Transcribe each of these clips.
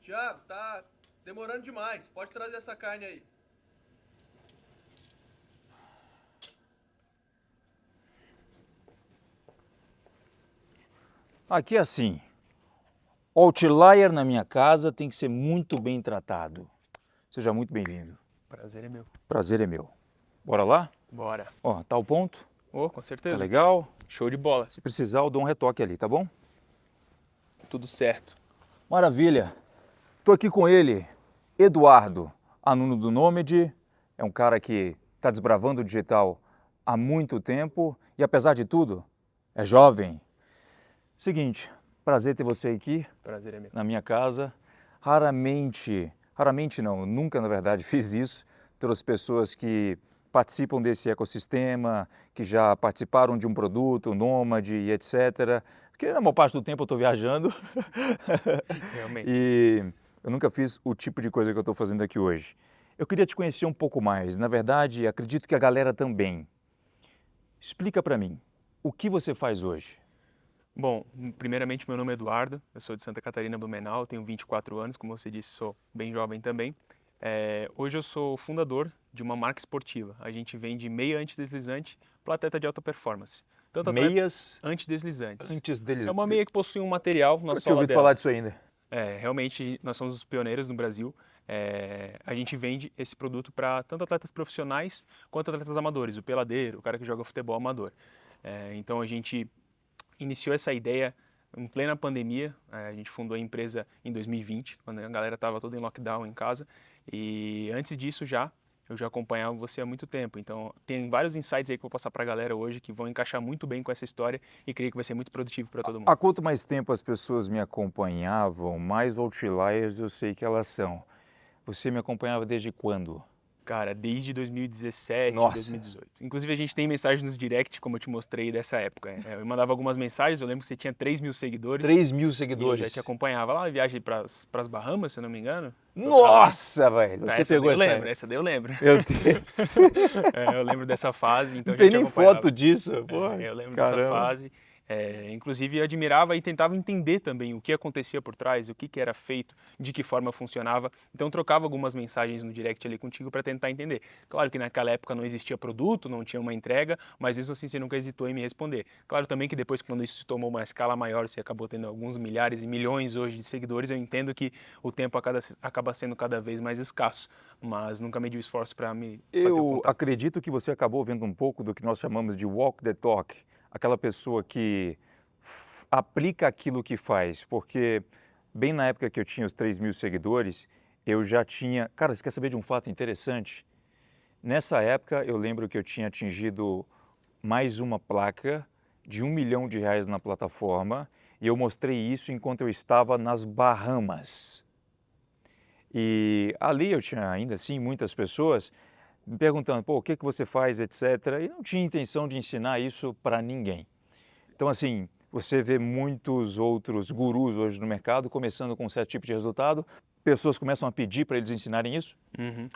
Thiago, tá demorando demais. Pode trazer essa carne aí. Aqui é assim, outlier na minha casa tem que ser muito bem tratado. Seja muito bem-vindo. Prazer é meu. Prazer é meu. Bora lá? Bora. Ó, tá o ponto? Oh, com Tá certeza. legal? Show de bola. Se precisar, eu dou um retoque ali, tá bom? Tudo certo. Maravilha. Tô aqui com ele, Eduardo, aluno do Nômade. É um cara que está desbravando o digital há muito tempo e, apesar de tudo, é jovem. Seguinte, prazer ter você aqui Prazer é meu. na minha casa. Raramente não, nunca na verdade fiz isso. Trouxe pessoas que participam desse ecossistema, que já participaram de um produto, Nômade e etc. Porque na maior parte do tempo eu estou viajando. Realmente. E eu nunca fiz o tipo de coisa que eu estou fazendo aqui hoje. Eu queria te conhecer um pouco mais. Na verdade, acredito que a galera também. Explica para mim, o que você faz hoje? Bom, primeiramente meu nome é Eduardo, eu sou de Santa Catarina, Blumenau, tenho 24 anos, como você disse, sou bem jovem também. Hoje eu sou fundador de uma marca esportiva. A gente vende meia antideslizante para atleta de alta performance. Tanto atleta Meias antideslizantes. antes deles. É uma meia que possui um material na Nunca tinha sola ouvido dela. falar disso ainda. Realmente nós somos os pioneiros no Brasil. A gente vende esse produto para tanto atletas profissionais quanto atletas amadores, o peladeiro, o cara que joga futebol amador. Então a gente iniciou essa ideia em plena pandemia. A gente fundou a empresa em 2020, quando a galera estava toda em lockdown em casa. E antes disso eu já acompanhava você há muito tempo. Então tem vários insights aí que eu vou passar para a galera hoje que vão encaixar muito bem com essa história e creio que vai ser muito produtivo para todo mundo. Há quanto mais tempo as pessoas me acompanhavam, mais outliers eu sei que elas são. Você me acompanhava desde quando? Cara, desde 2017, Nossa. 2018. Inclusive, a gente tem mensagens nos direct, como eu te mostrei, dessa época. Eu mandava algumas mensagens, eu lembro que você tinha 3 mil seguidores. 3 mil E eu seguidores. já te acompanhava lá, viagem para as Bahamas, se eu não me engano. Nossa, velho, você Essa pegou daí eu essa lembro, essa daí eu lembro. Meu Deus. Eu lembro dessa fase, então Não a tem gente nem acompanhava. foto disso. Porra, Eu lembro dessa caramba. fase. Inclusive, eu admirava e tentava entender também o que acontecia por trás, o que era feito, de que forma funcionava. Então, trocava algumas mensagens no direct ali contigo para tentar entender. Claro que naquela época não existia produto, não tinha uma entrega, mas mesmo assim você nunca hesitou em me responder. Claro também que depois, quando isso se tomou uma escala maior, você acabou tendo alguns milhares e milhões hoje de seguidores, eu entendo que o tempo acaba sendo cada vez mais escasso, mas nunca medi o esforço para ter o Eu contato. acredito que você acabou vendo um pouco do que nós chamamos de walk the talk, aquela pessoa que aplica aquilo que faz, porque bem na época que eu tinha os 3 mil seguidores, eu já tinha... Cara, você quer saber de um fato interessante? Nessa época, eu lembro que eu tinha atingido mais uma placa de R$ 1 milhão na plataforma e eu mostrei isso enquanto eu estava nas Bahamas. E ali eu tinha ainda assim muitas pessoas me perguntando, pô, o que você faz, etc. E não tinha intenção de ensinar isso para ninguém. Então, assim, você vê muitos outros gurus hoje no mercado começando com um certo tipo de resultado, pessoas começam a pedir para eles ensinarem isso,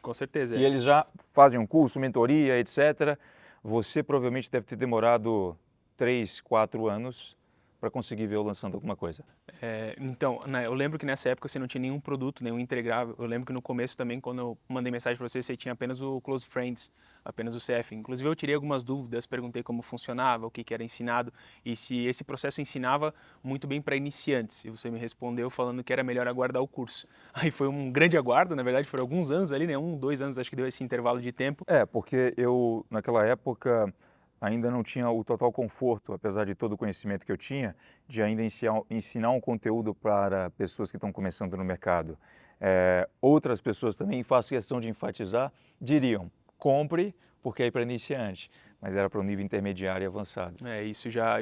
Com certeza. e eles já fazem um curso, mentoria, etc. Você provavelmente deve ter demorado 3, 4 anos para conseguir ver eu lançando alguma coisa. Então, eu lembro que nessa época você não tinha nenhum produto, nenhum entregável. Eu lembro que no começo também, quando eu mandei mensagem para você, você tinha apenas o Close Friends, apenas o CF. Inclusive eu tirei algumas dúvidas, perguntei como funcionava, o que era ensinado e se esse processo ensinava muito bem para iniciantes. E você me respondeu falando que era melhor aguardar o curso. Aí foi um grande aguardo, na verdade foram alguns anos ali, né? 1, 2 anos, acho que deu esse intervalo de tempo. Porque eu, naquela época, ainda não tinha o total conforto, apesar de todo o conhecimento que eu tinha, de ainda ensinar um conteúdo para pessoas que estão começando no mercado. Outras pessoas também, faço questão de enfatizar, diriam, compre, porque é para iniciante, mas era para o nível intermediário e avançado. Isso já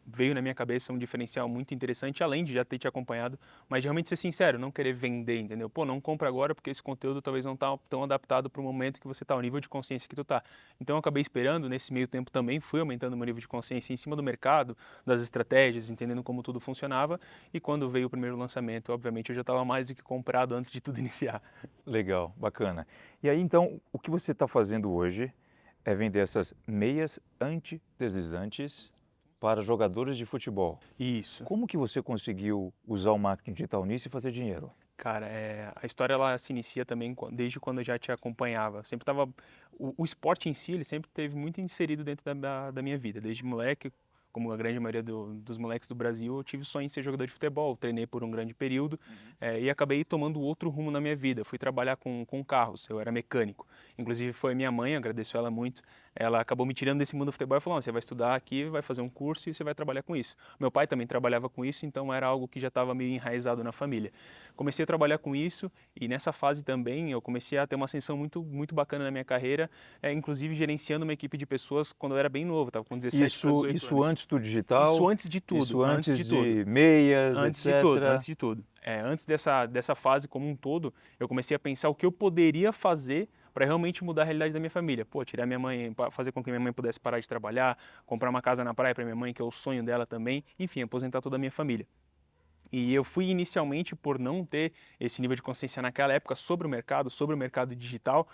veio na minha cabeça um diferencial muito interessante, além de já ter te acompanhado, mas de realmente ser sincero, não querer vender, entendeu? Pô, não compra agora porque esse conteúdo talvez não tá tão adaptado para o momento que você tá, o nível de consciência que tu tá. Então eu acabei esperando, nesse meio tempo também fui aumentando o meu nível de consciência em cima do mercado, das estratégias, entendendo como tudo funcionava, e quando veio o primeiro lançamento, obviamente eu já estava mais do que comprado antes de tudo iniciar. Legal, bacana. E aí então, o que você está fazendo hoje é vender essas meias antideslizantes para jogadores de futebol. Isso. Como que você conseguiu usar o marketing digital nisso e fazer dinheiro? Cara, a história ela se inicia também desde quando eu já te acompanhava. Sempre tava, o esporte em si, ele sempre teve muito inserido dentro da minha vida. Desde moleque, como a grande maioria dos moleques do Brasil, eu tive o sonho em ser jogador de futebol. Treinei por um grande período e acabei tomando outro rumo na minha vida. Fui trabalhar com carros, eu era mecânico. Inclusive foi minha mãe, agradeço ela muito. Ela acabou me tirando desse mundo do futebol e falou: você vai estudar aqui, vai fazer um curso e você vai trabalhar com isso. Meu pai também trabalhava com isso, então era algo que já estava meio enraizado na família. Comecei a trabalhar com isso e nessa fase também eu comecei a ter uma ascensão muito bacana na minha carreira, inclusive gerenciando uma equipe de pessoas quando eu era bem novo, estava com 17 para 18 Isso anos. antes do digital? Isso antes de tudo. Isso antes de tudo. meias, Antes etc. de tudo, antes de tudo. Antes dessa fase como um todo, eu comecei a pensar o que eu poderia fazer para realmente mudar a realidade da minha família. Pô, tirar minha mãe, fazer com que minha mãe pudesse parar de trabalhar, comprar uma casa na praia para minha mãe, que é o sonho dela também, enfim, aposentar toda a minha família. E eu fui inicialmente, por não ter esse nível de consciência naquela época sobre o mercado digital,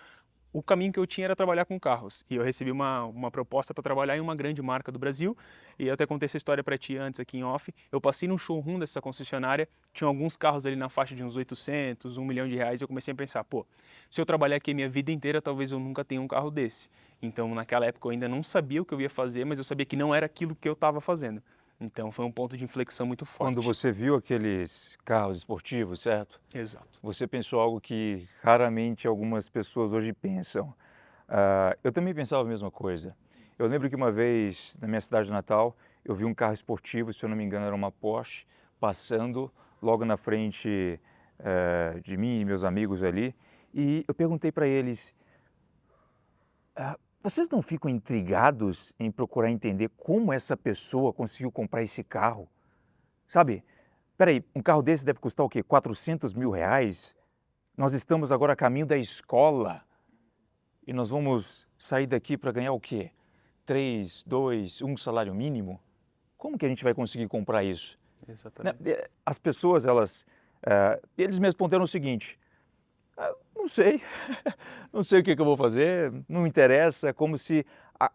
o caminho que eu tinha era trabalhar com carros. E eu recebi uma proposta para trabalhar em uma grande marca do Brasil. E eu até contei essa história para ti antes aqui em off. Eu passei num showroom dessa concessionária, tinha alguns carros ali na faixa de uns 800, 1 milhão de reais. E eu comecei a pensar, pô, se eu trabalhar aqui a minha vida inteira, talvez eu nunca tenha um carro desse. Então, naquela época, eu ainda não sabia o que eu ia fazer, mas eu sabia que não era aquilo que eu estava fazendo. Então, foi um ponto de inflexão muito forte. Quando você viu aqueles carros esportivos, certo? Exato. Você pensou algo que raramente algumas pessoas hoje pensam. Eu também pensava a mesma coisa. Eu lembro que uma vez, na minha cidade natal, eu vi um carro esportivo, se eu não me engano era uma Porsche, passando logo na frente de mim e meus amigos ali. E eu perguntei para eles, vocês não ficam intrigados em procurar entender como essa pessoa conseguiu comprar esse carro? Sabe, peraí, um carro desse deve custar o quê? 400 mil reais? Nós estamos agora a caminho da escola e nós vamos sair daqui para ganhar o quê? 3, 2, 1 salário mínimo? Como que a gente vai conseguir comprar isso? Exatamente. As pessoas, eles me responderam o seguinte, não sei, não sei o que eu vou fazer, não me interessa, como se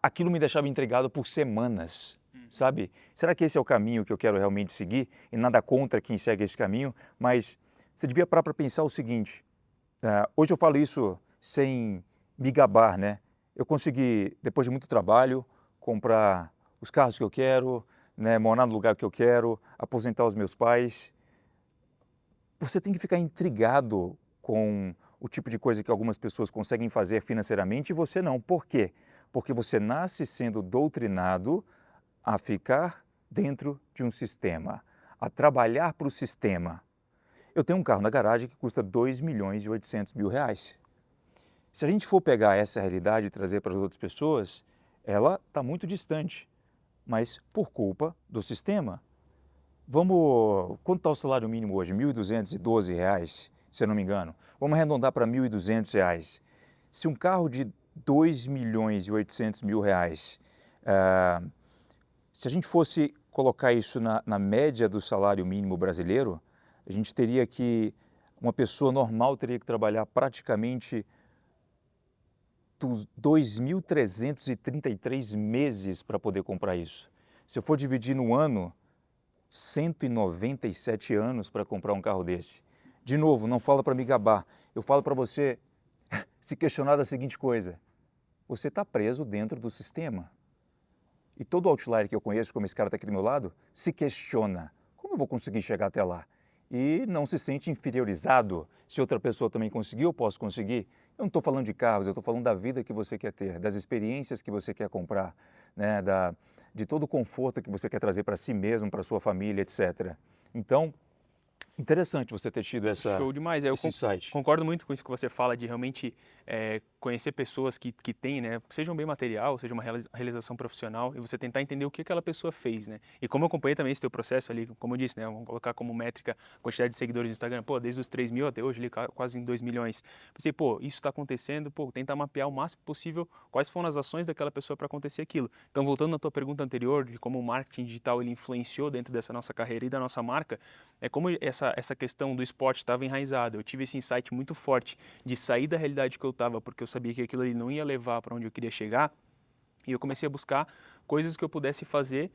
aquilo me deixava intrigado por semanas, sabe? Será que esse é o caminho que eu quero realmente seguir? E nada contra quem segue esse caminho, mas você devia parar para pensar o seguinte, hoje eu falo isso sem me gabar, né? Eu consegui, depois de muito trabalho, comprar os carros que eu quero, né, morar no lugar que eu quero, aposentar os meus pais. Você tem que ficar intrigado com o tipo de coisa que algumas pessoas conseguem fazer financeiramente e você não. Por quê? Porque você nasce sendo doutrinado a ficar dentro de um sistema, a trabalhar para o sistema. Eu tenho um carro na garagem que custa 2 milhões e 800 mil reais. Se a gente for pegar essa realidade e trazer para as outras pessoas, ela está muito distante, mas por culpa do sistema. Quanto está o salário mínimo hoje? R$ 1.212 reais, se eu não me engano. Vamos arredondar para R$ 1.200 reais. Se um carro de 2 milhões e 800 mil reais, se a gente fosse colocar isso na média do salário mínimo brasileiro, a gente teria que, uma pessoa normal teria que trabalhar praticamente 2.333 meses para poder comprar isso. Se eu for dividir no ano, 197 anos para comprar um carro desse. De novo, não falo para me gabar, eu falo para você se questionar da seguinte coisa, você está preso dentro do sistema. E todo outlier que eu conheço, como esse cara está aqui do meu lado, se questiona, como eu vou conseguir chegar até lá? E não se sente inferiorizado, se outra pessoa também conseguiu, eu posso conseguir. Eu não estou falando de carros, eu estou falando da vida que você quer ter, das experiências que você quer comprar, né? De todo o conforto que você quer trazer para si mesmo, para sua família, etc. Então, interessante você ter tido Show demais. esse insight. Concordo muito com isso que você fala de realmente conhecer pessoas que têm, né, seja um bem material, seja uma realização profissional, e você tentar entender o que aquela pessoa fez, né? E como eu acompanhei também esse teu processo ali, como eu disse, né, vamos colocar como métrica a quantidade de seguidores no Instagram, pô, desde os 3 mil até hoje, ali, quase em 2 milhões. Pensei, pô, isso está acontecendo, pô, tentar mapear o máximo possível quais foram as ações daquela pessoa para acontecer aquilo. Então, voltando à tua pergunta anterior, de como o marketing digital ele influenciou dentro dessa nossa carreira e da nossa marca, como essa questão do esporte estava enraizada. Eu tive esse insight muito forte de sair da realidade que eu estava, porque eu sabia que aquilo ali não ia levar para onde eu queria chegar, e eu comecei a buscar coisas que eu pudesse fazer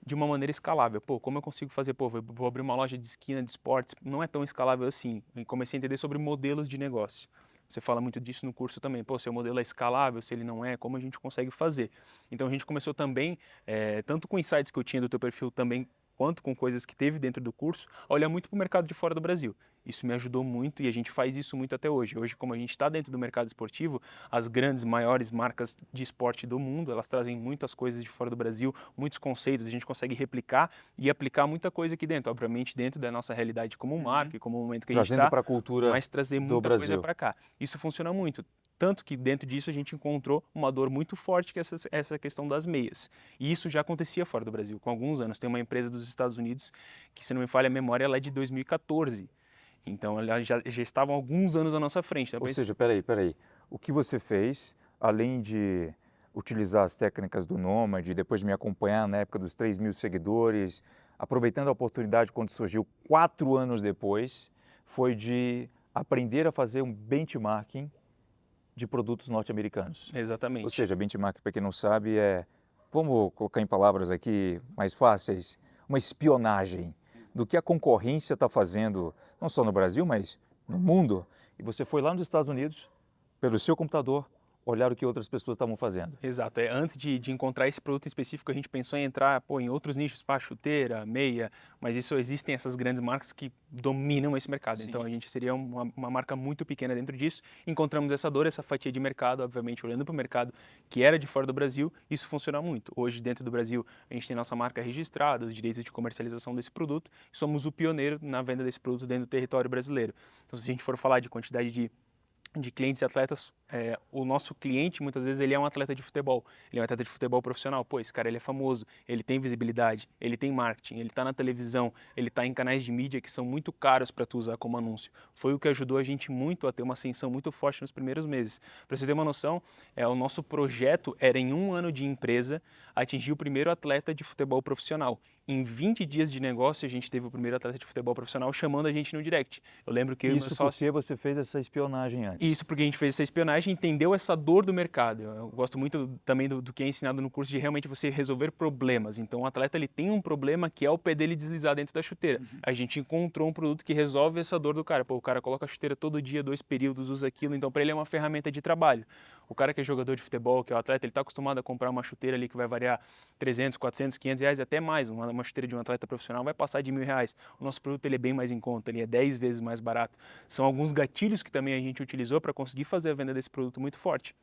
de uma maneira escalável. Pô, como eu consigo fazer? Pô, vou abrir uma loja de esquina de esportes, não é tão escalável assim. E comecei a entender sobre modelos de negócio. Você fala muito disso no curso também. Pô, se o modelo é escalável, se ele não é, como a gente consegue fazer? Então a gente começou também, tanto com insights que eu tinha do teu perfil também, quanto com coisas que teve dentro do curso, a olhar muito para o mercado de fora do Brasil. Isso me ajudou muito e a gente faz isso muito até hoje. Hoje, como a gente está dentro do mercado esportivo, as grandes, maiores marcas de esporte do mundo, elas trazem muitas coisas de fora do Brasil, muitos conceitos, a gente consegue replicar e aplicar muita coisa aqui dentro, obviamente dentro da nossa realidade como marca e como momento que a gente Trazendo está, para a cultura mas trazer do muita coisa Brasil. para cá. Isso funciona muito. Tanto que dentro disso a gente encontrou uma dor muito forte, que é essa questão das meias. E isso já acontecia fora do Brasil, com alguns anos. Tem uma empresa dos Estados Unidos, que se não me falha a memória, ela é de 2014. Então, ela já estavam alguns anos à nossa frente. Ou seja, peraí. O que você fez, além de utilizar as técnicas do Nômade, depois de me acompanhar na época dos 3.000 seguidores, aproveitando a oportunidade quando surgiu 4 anos depois, foi de aprender a fazer um benchmarking de produtos norte-americanos. Exatamente. Ou seja, benchmarking, para quem não sabe, vamos colocar em palavras aqui mais fáceis, uma espionagem do que a concorrência está fazendo, não só no Brasil, mas no mundo. E você foi lá nos Estados Unidos, pelo seu computador, olhar o que outras pessoas estavam fazendo. Exato. Antes de encontrar esse produto específico, a gente pensou em entrar em outros nichos, para chuteira, meia, mas existem essas grandes marcas que dominam esse mercado. Sim. Então a gente seria uma marca muito pequena dentro disso. Encontramos essa dor, essa fatia de mercado, obviamente olhando para o mercado que era de fora do Brasil, isso funciona muito. Hoje dentro do Brasil a gente tem nossa marca registrada, os direitos de comercialização desse produto, e somos o pioneiro na venda desse produto dentro do território brasileiro. Então se a gente for falar de quantidade de clientes e atletas, o nosso cliente muitas vezes ele é um atleta de futebol, ele é um atleta de futebol profissional, pô, esse cara ele é famoso, ele tem visibilidade, ele tem marketing, ele está na televisão, ele está em canais de mídia que são muito caros para tu usar como anúncio. Foi o que ajudou a gente muito a ter uma ascensão muito forte nos primeiros meses. Para você ter uma noção, o nosso projeto era em 1 ano de empresa atingir o primeiro atleta de futebol profissional. Em 20 dias de negócio, a gente teve o primeiro atleta de futebol profissional chamando a gente no direct. Eu lembro que eu e meu Isso sócio... porque você fez essa espionagem antes. Isso porque a gente fez essa espionagem e entendeu essa dor do mercado. Eu gosto muito também do que é ensinado no curso de realmente você resolver problemas. Então o atleta ele tem um problema que é o pé dele deslizar dentro da chuteira. A gente encontrou um produto que resolve essa dor do cara. Pô, o cara coloca a chuteira todo dia, 2 períodos, usa aquilo, então para ele é uma ferramenta de trabalho. O cara que é jogador de futebol, que é o atleta, ele está acostumado a comprar uma chuteira ali que vai variar 300, 400, 500 reais, até mais. Uma chuteira de um atleta profissional vai passar de R$ 1.000. O nosso produto ele é bem mais em conta, ele é 10 vezes mais barato. São alguns gatilhos que também a gente utilizou para conseguir fazer a venda desse produto muito forte.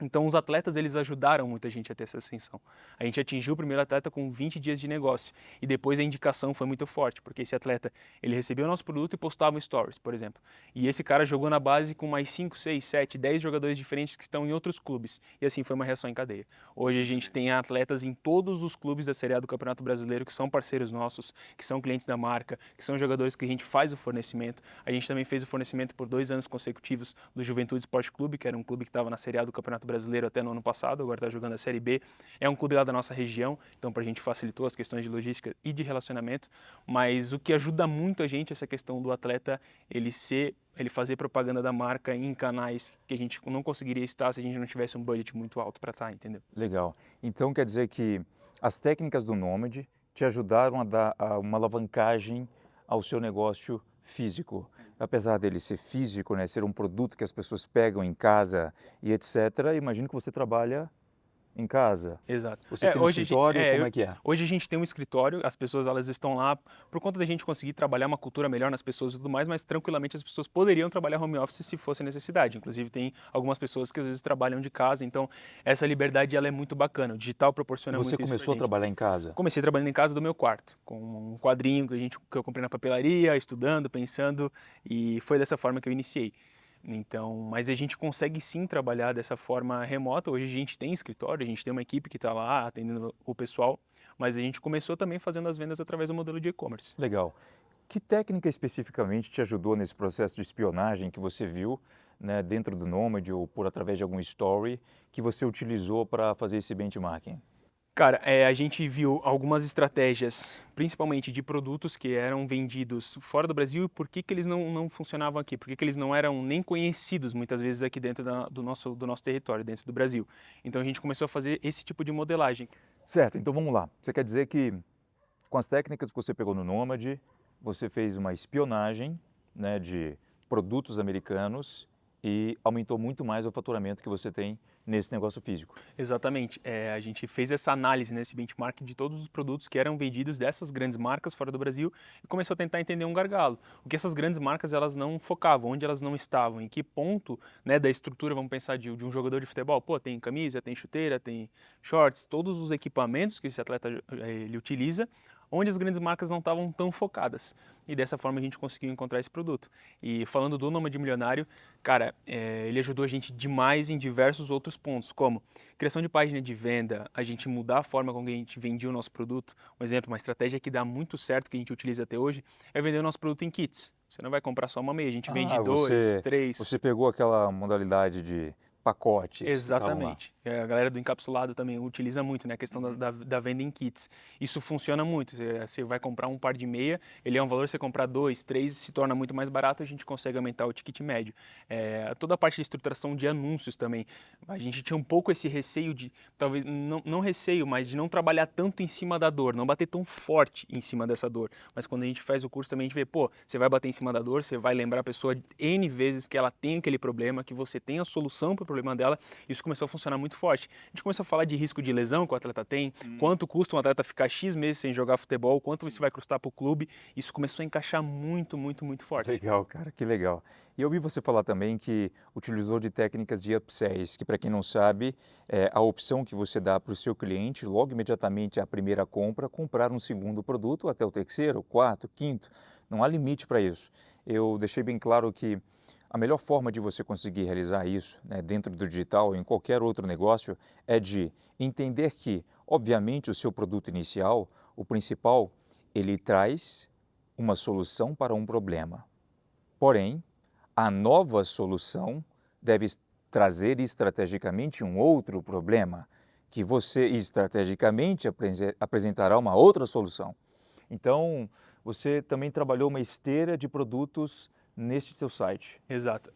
Então os atletas eles ajudaram muita gente a ter essa ascensão. A gente atingiu o primeiro atleta com 20 dias de negócio e depois a indicação foi muito forte, porque esse atleta ele recebeu o nosso produto e postava um stories, por exemplo. E esse cara jogou na base com mais 5, 6, 7, 10 jogadores diferentes que estão em outros clubes. E assim foi uma reação em cadeia. Hoje a gente tem atletas em todos os clubes da Série A do Campeonato Brasileiro que são parceiros nossos, que são clientes da marca, que são jogadores que a gente faz o fornecimento. A gente também fez o fornecimento por 2 anos consecutivos do Juventude Esporte Clube, que era um clube que estava na Série A do Campeonato Brasileiro até no ano passado, agora está jogando a Série B. É um clube lá da nossa região, então para a gente facilitou as questões de logística e de relacionamento, mas o que ajuda muito a gente é essa questão do atleta ele fazer propaganda da marca em canais que a gente não conseguiria estar se a gente não tivesse um budget muito alto para estar, entendeu? Legal. Então quer dizer que as técnicas do Nômade te ajudaram a dar uma alavancagem ao seu negócio físico. Apesar dele ser físico, né, ser um produto que as pessoas pegam em casa e etc., imagino que você trabalha em casa. Exato. Você tem um escritório, como é que é? Hoje a gente tem um escritório, as pessoas elas estão lá por conta da gente conseguir trabalhar uma cultura melhor nas pessoas e tudo mais, mas tranquilamente as pessoas poderiam trabalhar home office se fosse necessidade. Inclusive tem algumas pessoas que às vezes trabalham de casa, então essa liberdade ela é muito bacana. O digital proporciona muito isso pra gente. Você começou a trabalhar em casa? Comecei trabalhando em casa do meu quarto, com um quadrinho que eu comprei na papelaria, estudando, pensando, e foi dessa forma que eu iniciei. Então, mas a gente consegue sim trabalhar dessa forma remota. Hoje a gente tem escritório, a gente tem uma equipe que está lá atendendo o pessoal, mas a gente começou também fazendo as vendas através do modelo de e-commerce. Legal. Que técnica especificamente te ajudou nesse processo de espionagem que você viu, né, dentro do Nômade ou por através de algum story que você utilizou para fazer esse benchmarking? Cara, a gente viu algumas estratégias, principalmente de produtos que eram vendidos fora do Brasil e por que eles não funcionavam aqui, por que eles não eram nem conhecidos muitas vezes aqui dentro do nosso território, dentro do Brasil. Então a gente começou a fazer esse tipo de modelagem. Certo, então vamos lá. Você quer dizer que Com as técnicas que você pegou no Nômade, você fez uma espionagem, né, de produtos americanos e aumentou muito mais o faturamento que você tem nesse negócio físico. Exatamente. A gente fez essa análise, nesse benchmark de todos os produtos que eram vendidos dessas grandes marcas fora do Brasil e começou a tentar entender um gargalo. O que essas grandes marcas elas não focavam, onde elas não estavam, em que ponto, né, da estrutura, vamos pensar de um jogador de futebol. Pô, tem camisa, tem chuteira, tem shorts, todos os equipamentos que esse atleta ele utiliza, onde as grandes marcas não estavam tão focadas. E dessa forma a gente conseguiu encontrar esse produto. E falando do Nômade Milionário, cara, ele ajudou a gente demais em diversos outros pontos, como criação de página de venda, a gente mudar a forma como a gente vendia o nosso produto. Um exemplo, uma estratégia que dá muito certo, que a gente utiliza até hoje, é vender o nosso produto em kits. Você não vai comprar só uma meia, a gente vende dois, três. Você pegou aquela modalidade de pacotes. Exatamente. A galera do encapsulado também utiliza muito, né? A questão da venda em kits. Isso funciona muito. Você vai comprar um par de meia, ele é um valor, você comprar dois, três, se torna muito mais barato, a gente consegue aumentar o ticket médio. Toda a parte de estruturação de anúncios também. A gente tinha um pouco esse receio de, talvez, não receio, mas de não trabalhar tanto em cima da dor, não bater tão forte em cima dessa dor. Mas quando a gente faz o curso também, a gente vê, pô, você vai bater em cima da dor, você vai lembrar a pessoa N vezes que ela tem aquele problema, que você tem a solução para o problema dela. Isso começou a funcionar muito forte. A gente começou a falar de risco de lesão que o atleta tem, quanto custa um atleta ficar X meses sem jogar futebol, quanto isso vai custar para o clube. Isso começou a encaixar muito, muito, muito forte. Legal, cara, que legal. E eu ouvi você falar também que utilizou de técnicas de upsells, que para quem não sabe, é a opção que você dá para o seu cliente, logo imediatamente à primeira compra, comprar um segundo produto, até o terceiro, quarto, quinto. Não há limite para isso. Eu deixei bem claro que a melhor forma de você conseguir realizar isso, né, dentro do digital ou em qualquer outro negócio, é de entender que, obviamente, o seu produto inicial, o principal, ele traz uma solução para um problema. Porém, a nova solução deve trazer estrategicamente um outro problema, que você estrategicamente apresentará uma outra solução. Então, você também trabalhou uma esteira de produtos neste seu site. Exato.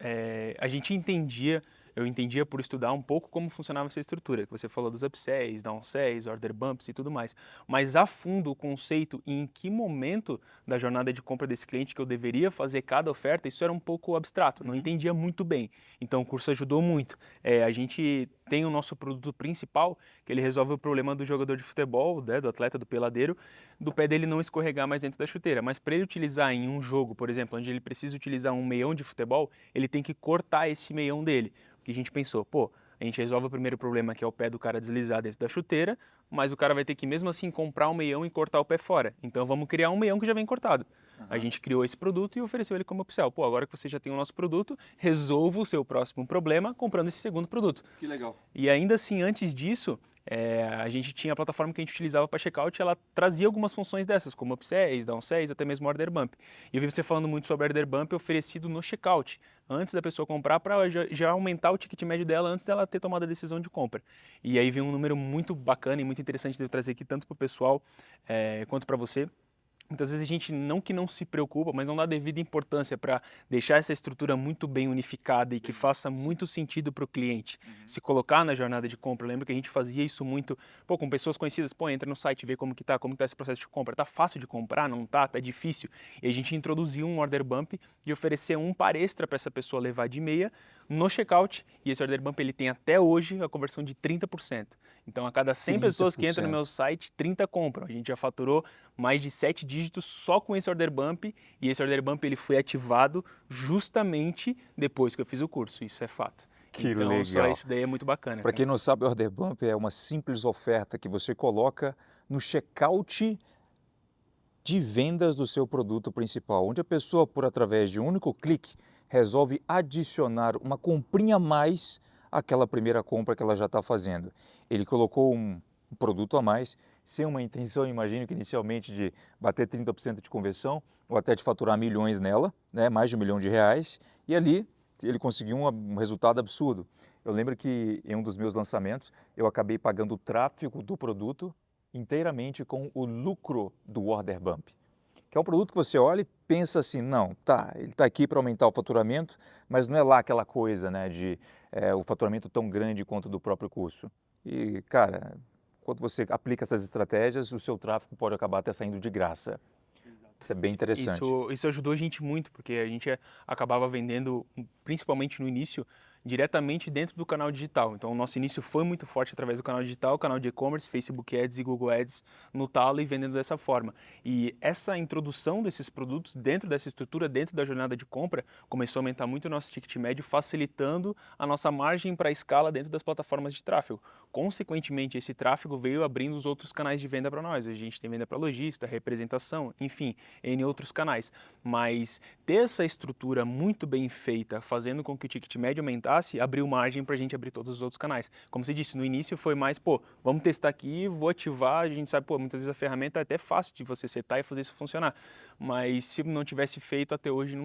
Eu entendia por estudar um pouco como funcionava essa estrutura, que você falou dos upsells, downsells, order bumps e tudo mais. Mas a fundo o conceito e em que momento da jornada de compra desse cliente que eu deveria fazer cada oferta, isso era um pouco abstrato, não entendia muito bem. Então o curso ajudou muito. A gente tem o nosso produto principal, que ele resolve o problema do jogador de futebol, né, do atleta, do peladeiro, do pé dele não escorregar mais dentro da chuteira. Mas para ele utilizar em um jogo, por exemplo, onde ele precisa utilizar um meião de futebol, ele tem que cortar esse meião dele. O que a gente pensou, pô, a gente resolve o primeiro problema, que é o pé do cara deslizar dentro da chuteira, mas o cara vai ter que mesmo assim comprar um meião e cortar o pé fora. Então vamos criar um meião que já vem cortado. A gente criou esse produto e ofereceu ele como upsell. Pô, agora que você já tem o nosso produto, resolva o seu próximo problema comprando esse segundo produto. Que legal. E ainda assim, antes disso, a gente tinha a plataforma que a gente utilizava para checkout, ela trazia algumas funções dessas, como upsells, downsells, até mesmo order bump. E eu vi você falando muito sobre order bump oferecido no checkout, antes da pessoa comprar, para já aumentar o ticket médio dela antes dela ter tomado a decisão de compra. E aí vem um número muito bacana e muito interessante de eu trazer aqui, tanto para o pessoal quanto para você. Muitas vezes a gente não se preocupa, mas não dá devida importância para deixar essa estrutura muito bem unificada e que faça muito sentido para o cliente se colocar na jornada de compra. Eu lembro que a gente fazia isso muito, com pessoas conhecidas, entra no site, vê como que tá esse processo de compra. Tá fácil de comprar? Não tá? Tá difícil? E a gente introduziu um order bump e ofereceu um par extra para essa pessoa levar de meia no checkout, e esse order bump ele tem até hoje a conversão de 30%. Então a cada 100 pessoas que entram no meu site, 30 compram. A gente já faturou mais de 7 dígitos só com esse order bump, e esse order bump ele foi ativado justamente depois que eu fiz o curso, isso é fato. Que então, legal. só isso daí é muito bacana. Para quem não sabe, o order bump é uma simples oferta que você coloca no checkout de vendas do seu produto principal, onde a pessoa, por através de um único clique, resolve adicionar uma comprinha a mais àquela primeira compra que ela já está fazendo. Ele colocou um produto a mais, sem uma intenção, imagino que inicialmente de bater 30% de conversão, ou até de faturar milhões nela, né, mais de R$1 milhão, e ali ele conseguiu um resultado absurdo. Eu lembro que em um dos meus lançamentos, eu acabei pagando o tráfego do produto inteiramente com o lucro do order bump, que é um produto que você olha e pensa assim, não, tá, ele está aqui para aumentar o faturamento, mas não é lá aquela coisa, né, de o faturamento tão grande quanto do próprio curso. E, cara, quando você aplica essas estratégias, o seu tráfego pode acabar até saindo de graça. Isso é bem interessante. Isso ajudou a gente muito, porque a gente acabava vendendo, principalmente no início, diretamente dentro do canal digital. Então, o nosso início foi muito forte através do canal digital, canal de e-commerce, Facebook Ads e Google Ads no talo e vendendo dessa forma. E essa introdução desses produtos dentro dessa estrutura, dentro da jornada de compra, começou a aumentar muito o nosso ticket médio, facilitando a nossa margem para a escala dentro das plataformas de tráfego. Consequentemente, esse tráfego veio abrindo os outros canais de venda para nós. A gente tem venda para lojista, representação, enfim, em outros canais. Mas ter essa estrutura muito bem feita, fazendo com que o ticket médio aumentasse, abriu margem para a gente abrir todos os outros canais. Como você disse, no início foi mais, vamos testar aqui, vou ativar, a gente sabe, muitas vezes a ferramenta é até fácil de você setar e fazer isso funcionar. Mas se não tivesse feito até hoje,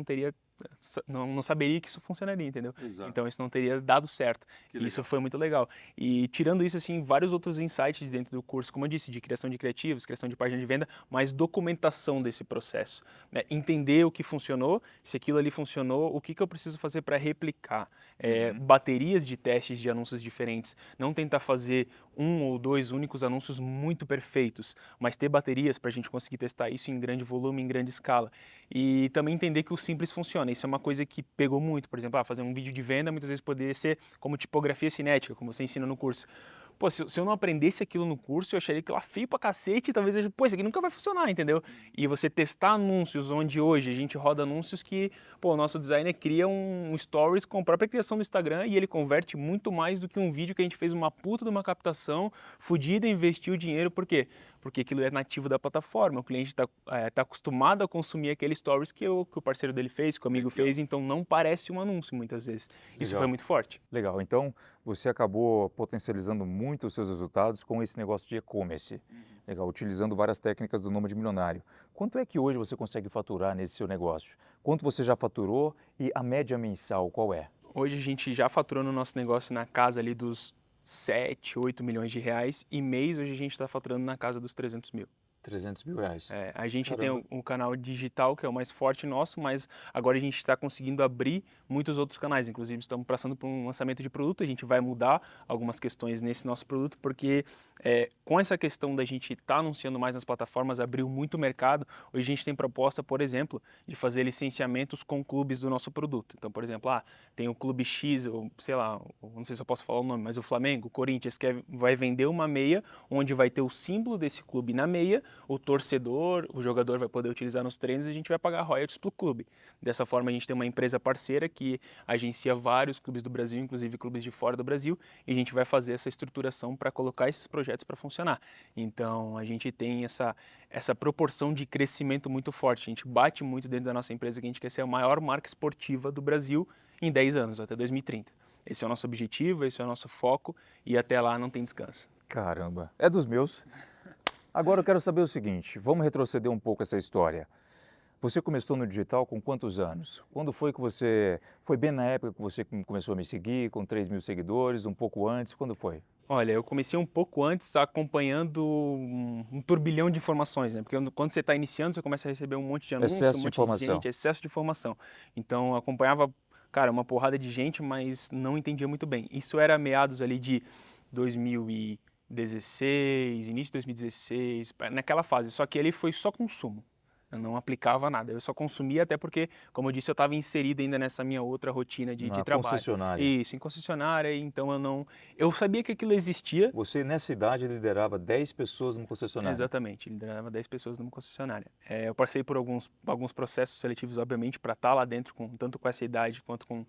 não saberia que isso funcionaria, entendeu? Exato. Então isso não teria dado certo. E isso foi muito legal. E tirando isso, assim, vários outros insights dentro do curso, como eu disse, de criação de criativos, criação de página de venda, mas documentação desse processo. Né? Entender o que funcionou, se aquilo ali funcionou, o que eu preciso fazer para replicar. Baterias de testes de anúncios diferentes. Não tentar fazer um ou dois únicos anúncios muito perfeitos, mas ter baterias para a gente conseguir testar isso em grande volume, em grande escala. E também entender que o simples funciona. Isso é uma coisa que pegou muito. Por exemplo, fazer um vídeo de venda muitas vezes poderia ser como tipografia cinética, como você ensina no curso. Se eu não aprendesse aquilo no curso, eu acharia aquilo lá feio pra cacete, e talvez eu, isso aqui nunca vai funcionar, entendeu? E você testar anúncios, onde hoje a gente roda anúncios que, o nosso designer cria um stories com a própria criação do Instagram e ele converte muito mais do que um vídeo que a gente fez uma puta de uma captação fodida e investiu o dinheiro, por quê? Porque aquilo é nativo da plataforma, o cliente tá acostumado a consumir aquele stories que o parceiro dele fez, que o amigo fez, então não parece um anúncio muitas vezes. Isso Legal. foi muito forte. Legal, então você acabou potencializando muito os seus resultados com esse negócio de e-commerce. Legal, utilizando várias técnicas do Nômade Milionário. Quanto é que hoje você consegue faturar nesse seu negócio? Quanto você já faturou e a média mensal qual é? Hoje a gente já faturou no nosso negócio na casa ali dos 7, 8 milhões de reais e mês hoje a gente está faturando na casa dos 300 mil. 300 mil reais. A gente Caramba. tem um canal digital que é o mais forte nosso, mas agora a gente está conseguindo abrir muitos outros canais. Inclusive estamos passando por um lançamento de produto, a gente vai mudar algumas questões nesse nosso produto, porque com essa questão da gente estar anunciando mais nas plataformas, abriu muito mercado. Hoje a gente tem proposta, por exemplo, de fazer licenciamentos com clubes do nosso produto. Então, por exemplo, tem o Clube X, ou sei lá, não sei se eu posso falar o nome, mas o Flamengo, o Corinthians, que vai vender uma meia, onde vai ter o símbolo desse clube na meia, o torcedor, o jogador vai poder utilizar nos treinos e a gente vai pagar royalties para o clube. Dessa forma, a gente tem uma empresa parceira que agencia vários clubes do Brasil, inclusive clubes de fora do Brasil, e a gente vai fazer essa estruturação para colocar esses projetos para funcionar. Então, a gente tem essa proporção de crescimento muito forte. A gente bate muito dentro da nossa empresa que a gente quer ser a maior marca esportiva do Brasil em 10 anos, até 2030. Esse é o nosso objetivo, esse é o nosso foco e até lá não tem descanso. Caramba, é dos meus. Agora eu quero saber o seguinte, vamos retroceder um pouco essa história. Você começou no digital com quantos anos? Quando foi que você... Foi bem na época que você começou a me seguir, com 3 mil seguidores, um pouco antes? Quando foi? Olha, eu comecei um pouco antes acompanhando um turbilhão de informações, né? Porque quando você está iniciando, você começa a receber um monte de anúncios, Excesso um de monte informação. de gente, excesso de informação. Então, eu acompanhava, cara, uma porrada de gente, mas não entendia muito bem. Isso era meados ali de 2016, início de 2016, naquela fase. Só que ele foi só consumo. Eu não aplicava nada, eu só consumia até porque, como eu disse, eu estava inserido ainda nessa minha outra rotina de trabalho. Concessionária. Isso, em concessionária, então eu sabia que aquilo existia. Você nessa idade liderava 10 pessoas numa concessionária. Exatamente, liderava 10 pessoas numa concessionária. Eu passei por alguns processos seletivos, obviamente, para estar lá dentro, tanto com essa idade quanto com...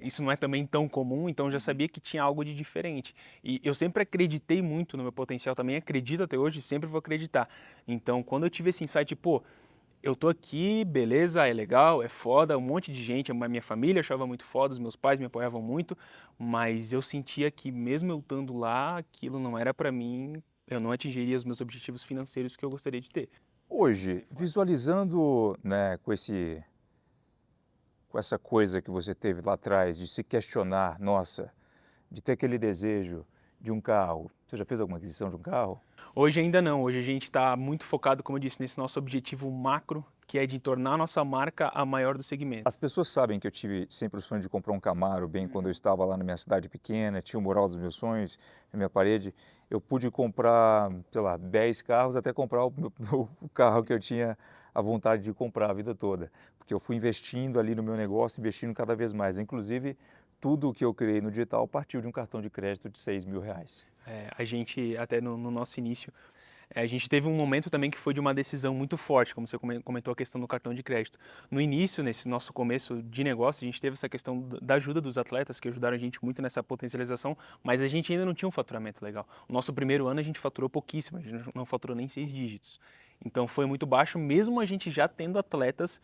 isso não é também tão comum, então eu já sabia que tinha algo de diferente. E eu sempre acreditei muito no meu potencial, também acredito até hoje, sempre vou acreditar. Então, quando eu tive esse insight, eu tô aqui, beleza, é legal, é foda, um monte de gente, a minha família achava muito foda, os meus pais me apoiavam muito, mas eu sentia que mesmo eu estando lá, aquilo não era para mim, eu não atingiria os meus objetivos financeiros que eu gostaria de ter. Hoje, visualizando, né, com essa coisa que você teve lá atrás, de se questionar, nossa, de ter aquele desejo de um carro, você já fez alguma aquisição de um carro? Hoje ainda não, hoje a gente está muito focado, como eu disse, nesse nosso objetivo macro, que é de tornar a nossa marca a maior do segmento. As pessoas sabem que eu tive sempre o sonho de comprar um Camaro, bem quando eu estava lá na minha cidade pequena, tinha o mural dos meus sonhos na minha parede. Eu pude comprar, sei lá, 10 carros até comprar o carro que eu tinha a vontade de comprar a vida toda. Porque eu fui investindo ali no meu negócio, investindo cada vez mais. Inclusive, tudo o que eu criei no digital partiu de um cartão de crédito de R$ 6.000. A gente, até no nosso início, a gente teve um momento também que foi de uma decisão muito forte, como você comentou a questão do cartão de crédito. No início, nesse nosso começo de negócio, a gente teve essa questão da ajuda dos atletas, que ajudaram a gente muito nessa potencialização, mas a gente ainda não tinha um faturamento legal. O nosso primeiro ano a gente faturou pouquíssimo, a gente não faturou nem 6 dígitos. Então foi muito baixo, mesmo a gente já tendo atletas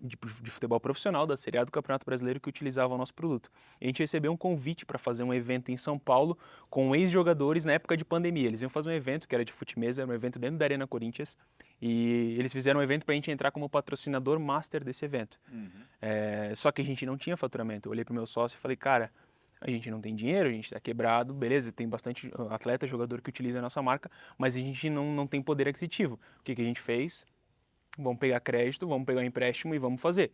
de futebol profissional da Série A do Campeonato Brasileiro que utilizavam o nosso produto. E a gente recebeu um convite para fazer um evento em São Paulo com ex-jogadores na época de pandemia. Eles iam fazer um evento que era de fute-mesa, era um evento dentro da Arena Corinthians, e eles fizeram um evento para a gente entrar como patrocinador master desse evento. Só que a gente não tinha faturamento. Eu olhei para o meu sócio e falei, cara, a gente não tem dinheiro, a gente está quebrado, beleza, tem bastante atleta, jogador que utiliza a nossa marca, mas a gente não tem poder aquisitivo. O que a gente fez? Vamos pegar crédito, vamos pegar um empréstimo e vamos fazer.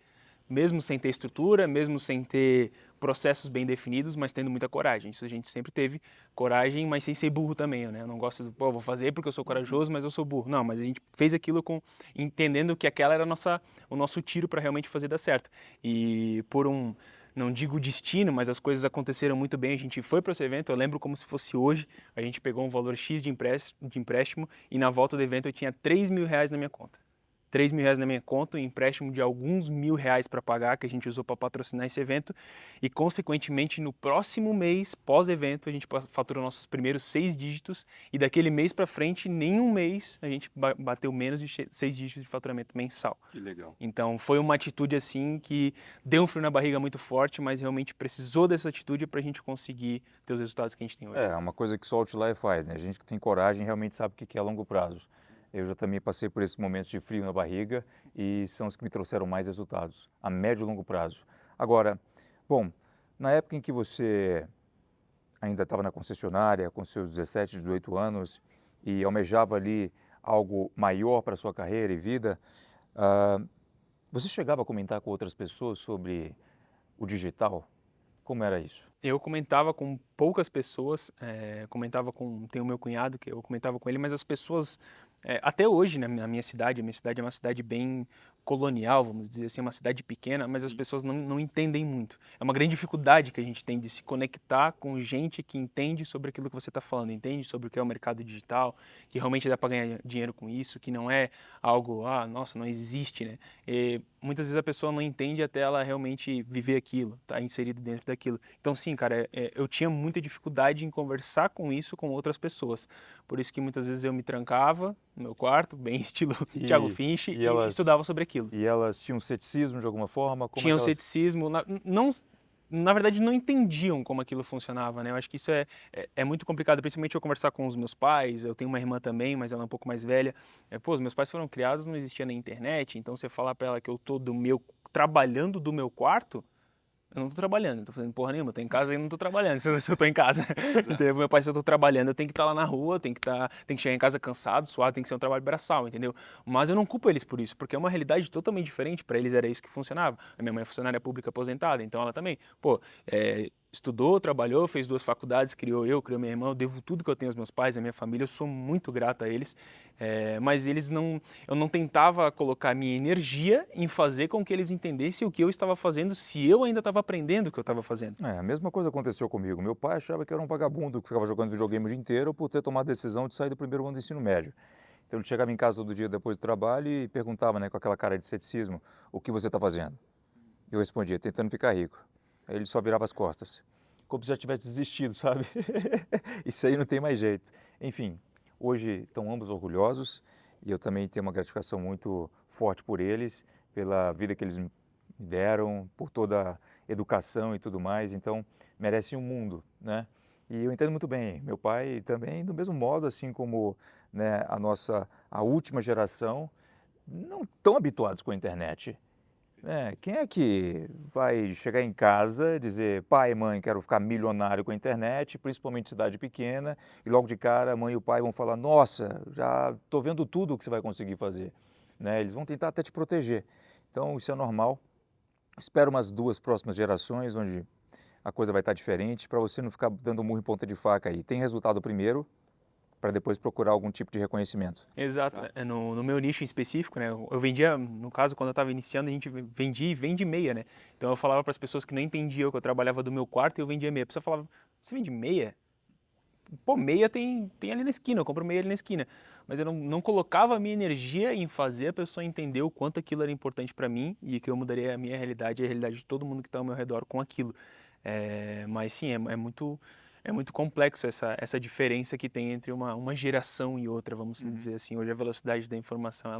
Mesmo sem ter estrutura, mesmo sem ter processos bem definidos, mas tendo muita coragem. Isso a gente sempre teve coragem, mas sem ser burro também, né? Eu não gosto de, vou fazer porque eu sou corajoso, mas eu sou burro. Não, mas a gente fez aquilo entendendo que aquela era o nosso tiro para realmente fazer dar certo. E por não digo destino, mas as coisas aconteceram muito bem, a gente foi para esse evento, eu lembro como se fosse hoje, a gente pegou um valor X de empréstimo e na volta do evento eu tinha R$ 3.000 na minha conta. R$ 3.000 na minha conta, um empréstimo de alguns R$ 1.000 para pagar, que a gente usou para patrocinar esse evento, e consequentemente no próximo mês, pós-evento, a gente faturou nossos primeiros 6 dígitos, e daquele mês para frente, nenhum mês, a gente bateu menos de 6 dígitos de faturamento mensal. Que legal. Então foi uma atitude assim que deu um frio na barriga muito forte, mas realmente precisou dessa atitude para a gente conseguir ter os resultados que a gente tem hoje. É uma coisa que só o Outlier faz, né? A gente que tem coragem realmente sabe o que é a longo prazo. Eu já também passei por esses momentos de frio na barriga e são os que me trouxeram mais resultados, a médio e longo prazo. Agora, bom, na época em que você ainda estava na concessionária, com seus 17, 18 anos, e almejava ali algo maior para a sua carreira e vida, você chegava a comentar com outras pessoas sobre o digital? Como era isso? Eu comentava com poucas pessoas, tem o meu cunhado, que eu comentava com ele, mas as pessoas, até hoje, né, na minha cidade, a minha cidade é uma cidade bem colonial, vamos dizer assim, uma cidade pequena, mas as pessoas não entendem muito. É uma grande dificuldade que a gente tem de se conectar com gente que entende sobre aquilo que você está falando, entende sobre o que é o mercado digital, que realmente dá para ganhar dinheiro com isso, que não é algo, nossa, não existe, né? E muitas vezes a pessoa não entende até ela realmente viver aquilo, tá inserido dentro daquilo. Então, sim, cara, eu tinha muita dificuldade em conversar com isso com outras pessoas. Por isso que muitas vezes eu me trancava no meu quarto, bem estilo Thiago Finch, e estudava sobre aquilo. E elas tinham ceticismo de alguma forma? Tinham ceticismo, na verdade não entendiam como aquilo funcionava, né? Eu acho que isso é muito complicado, principalmente eu conversar com os meus pais, eu tenho uma irmã também, mas ela é um pouco mais velha. Os meus pais foram criados, não existia na internet, então você falar para ela que eu tô trabalhando do meu quarto, eu não tô trabalhando, não tô fazendo porra nenhuma, eu tô em casa e não tô trabalhando, se eu tô em casa. Entendeu? Meu pai, se eu tô trabalhando, eu tenho que estar lá na rua, tenho que chegar em casa cansado, suado, tem que ser um trabalho braçal, entendeu? Mas eu não culpo eles por isso, porque é uma realidade totalmente diferente, para eles era isso que funcionava. A minha mãe é funcionária pública aposentada, então ela também, estudou, trabalhou, fez 2 faculdades, criou minha irmã, eu devo tudo que eu tenho aos meus pais, à minha família, eu sou muito grato a eles, mas eu não tentava colocar minha energia em fazer com que eles entendessem o que eu estava fazendo, se eu ainda estava aprendendo o que eu estava fazendo. A mesma coisa aconteceu comigo. Meu pai achava que eu era um vagabundo que ficava jogando videogame o dia inteiro por ter tomado a decisão de sair do primeiro ano do ensino médio. Então ele chegava em casa todo dia depois do trabalho e perguntava, né, com aquela cara de ceticismo, o que você está fazendo? Eu respondia, tentando ficar rico. Aí ele só virava as costas, como se já tivesse desistido, sabe? Isso aí não tem mais jeito. Enfim, hoje estão ambos orgulhosos e eu também tenho uma gratificação muito forte por eles, pela vida que eles me deram, por toda a educação e tudo mais, então merecem um mundo, né? E eu entendo muito bem, meu pai também, do mesmo modo, assim como, né, a última geração, não estão habituados com a internet. Quem é que vai chegar em casa e dizer, pai, mãe, quero ficar milionário com a internet, principalmente em cidade pequena, e logo de cara a mãe e o pai vão falar, nossa, já estou vendo tudo o que você vai conseguir fazer. né? Eles vão tentar até te proteger. Então, isso é normal. Espero umas 2 próximas gerações onde a coisa vai estar diferente para você não ficar dando murro em ponta de faca aí. Tem resultado primeiro para depois procurar algum tipo de reconhecimento. Exato. No meu nicho em específico, né? Eu vendia, no caso, quando eu estava iniciando, a gente vendia e vende meia, né? Então eu falava para as pessoas que não entendiam que eu trabalhava do meu quarto e eu vendia meia. A pessoa falava, você vende meia? Pô, meia tem ali na esquina, eu compro meia ali na esquina. Mas eu não colocava a minha energia em fazer a pessoa entender o quanto aquilo era importante para mim e que eu mudaria a minha realidade e a realidade de todo mundo que está ao meu redor com aquilo. Mas sim, é muito complexo essa diferença que tem entre uma geração e outra, vamos dizer assim. Hoje a velocidade da informação,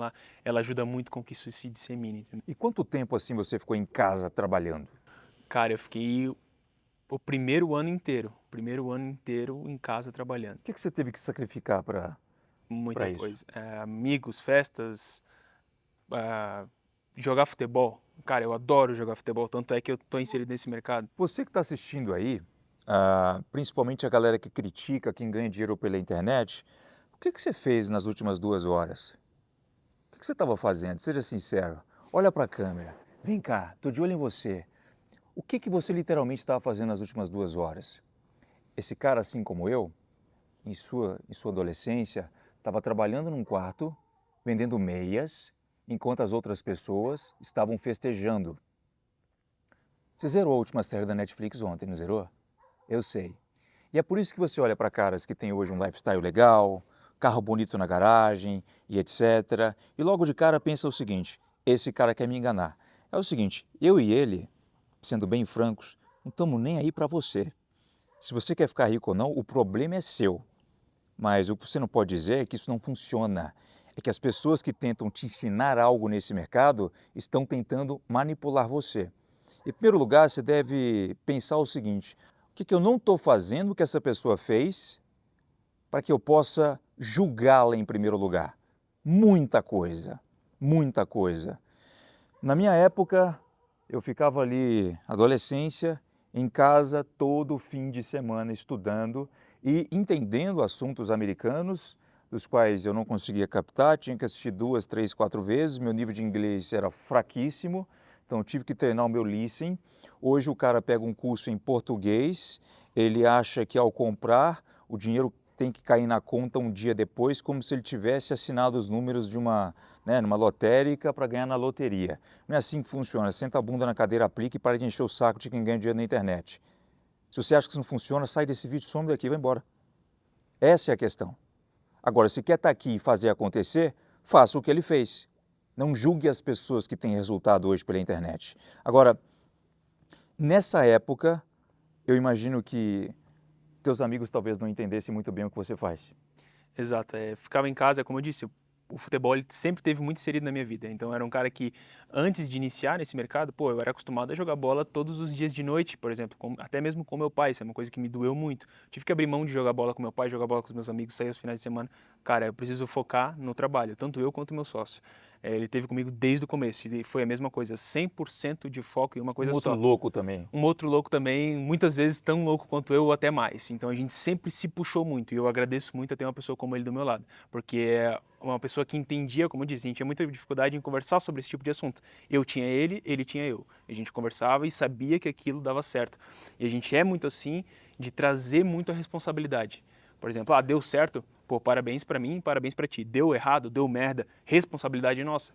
ela ajuda muito com que isso se dissemine. Entendeu? E quanto tempo assim você ficou em casa trabalhando? Cara, eu fiquei o primeiro ano inteiro em casa trabalhando. O que você teve que sacrificar para Muita isso? coisa. Amigos, festas, jogar futebol. Cara, eu adoro jogar futebol, tanto é que eu tô inserido nesse mercado. Você que está assistindo aí, principalmente a galera que critica quem ganha dinheiro pela internet, o que você fez nas últimas 2 horas? O que você estava fazendo? Seja sincero. Olha para a câmera. Vem cá, estou de olho em você. O que você literalmente estava fazendo nas últimas 2 horas? Esse cara, assim como eu, em sua adolescência, estava trabalhando num quarto, vendendo meias, enquanto as outras pessoas estavam festejando. Você zerou a última série da Netflix ontem, não zerou? Eu sei. E é por isso que você olha para caras que têm hoje um lifestyle legal, carro bonito na garagem e etc. E logo de cara pensa o seguinte, esse cara quer me enganar. É o seguinte, eu e ele, sendo bem francos, não estamos nem aí para você. Se você quer ficar rico ou não, o problema é seu. Mas o que você não pode dizer é que isso não funciona. É que as pessoas que tentam te ensinar algo nesse mercado estão tentando manipular você. Em primeiro lugar, você deve pensar o seguinte, o que eu não estou fazendo que essa pessoa fez para que eu possa julgá-la em primeiro lugar? Muita coisa, muita coisa. Na minha época, eu ficava ali, adolescência, em casa todo fim de semana estudando e entendendo assuntos americanos, dos quais eu não conseguia captar, tinha que assistir 2, 3, 4 vezes, meu nível de inglês era fraquíssimo, então tive que treinar o meu listening. Hoje o cara pega um curso em português, ele acha que ao comprar o dinheiro tem que cair na conta um dia depois, como se ele tivesse assinado os números de numa lotérica para ganhar na loteria. Não é assim que funciona. Senta a bunda na cadeira, aplica e para de encher o saco de quem ganha dinheiro na internet. Se você acha que isso não funciona, sai desse vídeo, some daqui e vai embora. Essa é a questão. Agora, se quer estar aqui e fazer acontecer, faça o que ele fez. Não julgue as pessoas que têm resultado hoje pela internet. Agora, nessa época, eu imagino que teus amigos talvez não entendessem muito bem o que você faz. Exato. Ficava em casa, como eu disse, o futebol ele sempre teve muito inserido na minha vida. Então, era um cara que, antes de iniciar nesse mercado, pô, eu era acostumado a jogar bola todos os dias de noite, por exemplo, até mesmo com meu pai. Isso é uma coisa que me doeu muito. Tive que abrir mão de jogar bola com meu pai, jogar bola com os meus amigos, sair aos finais de semana. Cara, eu preciso focar no trabalho, tanto eu quanto meu sócio. Ele teve comigo desde o começo e foi a mesma coisa, 100% de foco em uma coisa só. Um outro louco também. Um outro louco também, muitas vezes tão louco quanto eu ou até mais. Então a gente sempre se puxou muito e eu agradeço muito a ter uma pessoa como ele do meu lado, porque é uma pessoa que entendia, como eu disse, a gente tinha muita dificuldade em conversar sobre esse tipo de assunto. Eu tinha ele tinha eu. A gente conversava e sabia que aquilo dava certo. E a gente é muito assim de trazer muito a responsabilidade. Por exemplo, deu certo, pô, parabéns pra mim, parabéns pra ti. Deu errado, deu merda, responsabilidade nossa.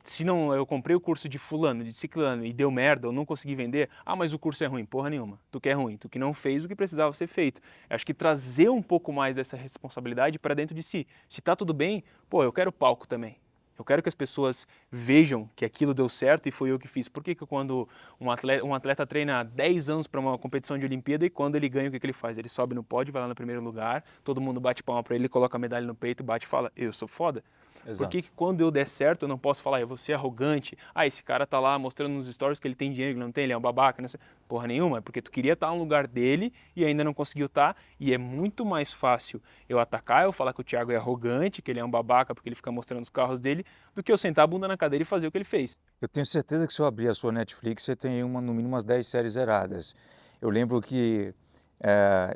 Se não, eu comprei o curso de fulano, de ciclano e deu merda, eu não consegui vender, mas o curso é ruim, porra nenhuma. Tu que é ruim, tu que não fez o que precisava ser feito. Eu acho que trazer um pouco mais dessa responsabilidade para dentro de si. Se tá tudo bem, pô, eu quero palco também. Eu quero que as pessoas vejam que aquilo deu certo e foi eu que fiz. Por que quando um atleta treina 10 anos para uma competição de Olimpíada e quando ele ganha, o que ele faz? Ele sobe no pódio, vai lá no primeiro lugar, todo mundo bate palma para ele, coloca a medalha no peito, bate e fala, eu sou foda? Por que quando eu der certo eu não posso falar, eu vou ser arrogante, esse cara tá lá mostrando nos stories que ele tem dinheiro, que não tem, ele é um babaca, não sei. Porra nenhuma, é porque tu queria estar no lugar dele e ainda não conseguiu estar, e é muito mais fácil eu atacar, eu falar que o Thiago é arrogante, que ele é um babaca porque ele fica mostrando os carros dele, do que eu sentar a bunda na cadeira e fazer o que ele fez. Eu tenho certeza que se eu abrir a sua Netflix, você tem no mínimo umas 10 séries zeradas. Eu lembro que